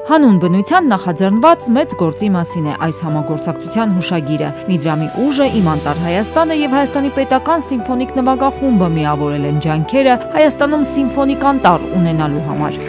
Հանուն բնության նախաձեռնված մեծ գործի մասին է այս համագործակցության հուշագիրը։ Միդրամի ուժը, Իմ անտառ Հայաստանը եւ Հայաստանի պետական սիմֆոնիկ նվագախումբը միավորել են ջանքերը Հայաստանում սիմֆոնիկ անտառ ունենալու համար։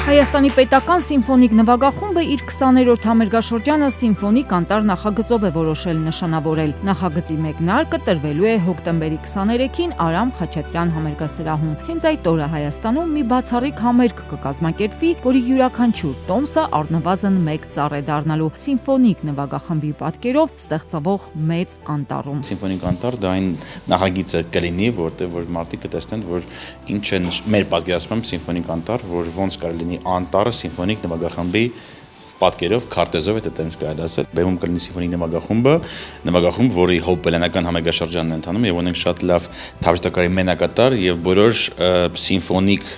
Հայաստանի պետական սիմֆոնիկ նվագախումբը իր 20-րդ համերգաշրջանը սիմֆոնիկ անտառ նախագծով է որոշել նշանավորել։ Նախագծի մեկնարկը տրվելու է հոկտեմբերի 23-ին Արամ Խաչատրյան համերգասրահում։ Հենց այդ օրը Հայաստանում մի բացառիկ համերգ կկազմակերպվի, որի յուրաքանչյուր տոմսը առնվազն 1 ծառ է դառնալու սիմֆոնիկ նվագախմբի պատկերով ստեղծվող մեծ անտառում։ Սիմֆոնիկ անտառ դա այն նախագիծը կլինի, որտեղ որ մարդիկ կտեսնեն, որ ինչ է մեր պատկերացմամբ սիմֆոնիկ անտառ, որ ոնց կարելի լինի անտառը սիմֆոնիկ նվագախմբի պատկերով, քարտեզով է տենց կարելի ասել։ Բեմում կլինի սիմֆոնիկ նվագախումբ, որի հոբելյանական համերգաշրջանն է ընթանում եւ ունենք շատ լավ թավջութակարի մենակատար եւ բոլոր սիմֆոնիկ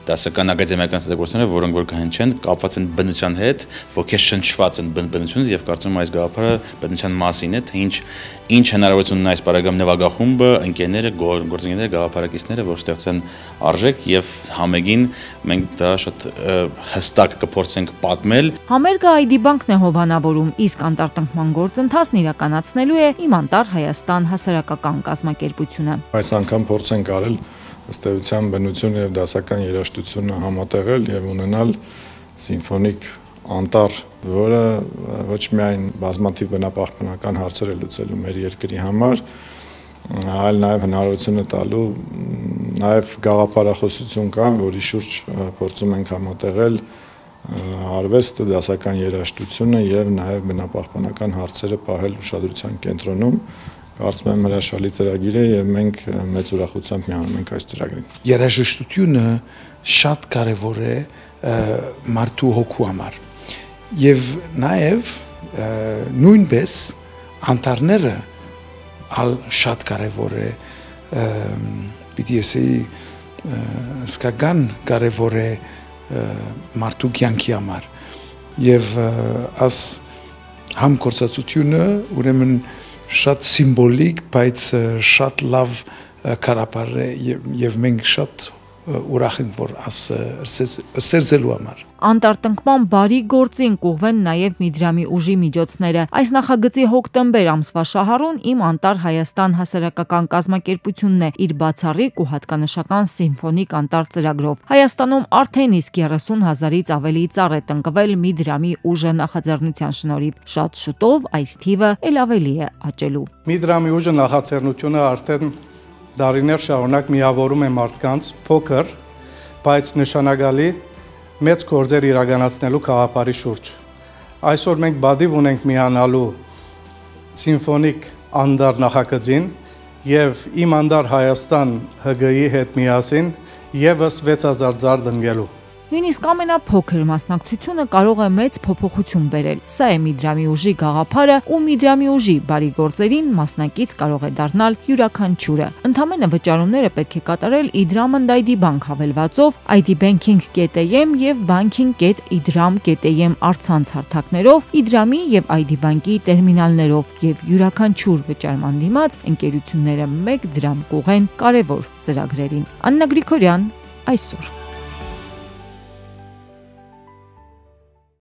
դասական ակադեմիական ստեղծագործները, որոնք որ կհնչեն, կապված են բնության հետ, ոգեշնչված են բնությունից եւ կարծում եմ այս գաղափարը բնության մասին է, թե ինչ հնարավորություն ունի այս բարեկամ նվագախումբը, ընկերները, գործընկերները, գաղափարակիցները, որ ստեղծեն արժեք եւ համեգին մենք դա շատ հստակ կփորձենք պատմել։ Համերգը ID բանկն է հովանավորում, իսկ անտառտնկման գործընթացն իրականացնելու է Իմ անտառ Հայաստան հասարակական կազմակերպությունը։ Այս անգամ փորձ ենք արել ըստ էության բնությունը եւ դասական երաժշտությունը համատեղել եւ ունենալ սիմֆոնիկ անտառ, որը ոչ միայն բազմաթիվ բնապահպանական հարցեր է լուծելու մեր երկրի համար, այլ նաեւ հնարավորություն է տալու նաեւ գաղափարախոսություն կա, որի շուրջ փորձում ենք համատեղել արվեստը, դասական երաժշտությունը եւ նաեւ բնապահպանական հարցերը պահել ուշադրության կենտրոնում։ Կարծում եմ հրաշալի ծրագիր է եւ մենք մեծ ուրախությամբ միանում ենք այս ծրագրին։ Երաժշտությունը շատ կարեւոր է մարդու հոգու համար եւ նաեւ նույնպես անտառները շատ կարեւոր է պիտի ասեի սկական կարեւոր է մարդու կյանքի համար եւ աս համգործակցությունը ուրեմն շատ սիմվոլիկ, բայց շատ լավ կարապար է եւ մենք շատ ուրախ ենք, որ ստեղծելու համար։ Անտառտնկման բարի գործին կուղվեն նաև Միդրամի ուժի միջոցները։ Այս նախագծի հոկտեմբեր ամսվա շահառուն Իմ անտառ Հայաստան հասարակական կազմակերպությունն է իր բացառիկ ու հատկանշական սիմֆոնիկ անտառ ծրագրով։ Հայաստանում արդեն իսկ 30,000-ից ավելի ծառ է տնկվել Միդրամի ուժը նախաձեռնության շնորհիվ։ Շատ շուտով այս թիվը ել ավելի է աճելու։ Միդրամի ուժը նախաձեռնությունը արդեն դարիներ շարունակ միավորում է մարդկանց փոքր, բայց նշանակալի մեծ գործեր իրականացնելու գաղափարի շուրջ։ Այսօր մենք բադիվ ունենք միանալու սիմֆոնիկ անտառ նախագծին եւ Իմ անտառ Հայաստան ՀԳ-ի հետ միասին եւս 6000 ծառ տնկելու։ Նույնիսկ ամենափոքր մասնակցությունը կարող է մեծ փոփոխություն բերել։ Սա է Միդրամի ուժի գաղափարը ու Միդրամի ուժի բարի գործերին մասնակից կարող է դառնալ յուրաքանչյուրը։ Ընդամենը վճարումները պետք է կատարել Idram ID Bank հավելվածով idbanking.am եւ banking.idram.am առցանց հարթակներով, Idram-ի եւ ID Bank-ի տերմինալներով եւ յուրաքանչյուր վճարման դիմաց ընկերությունները 1 դրամ կուղեն կարևոր ծրագրերին։ Աննա Գրիգորյան, այսօր։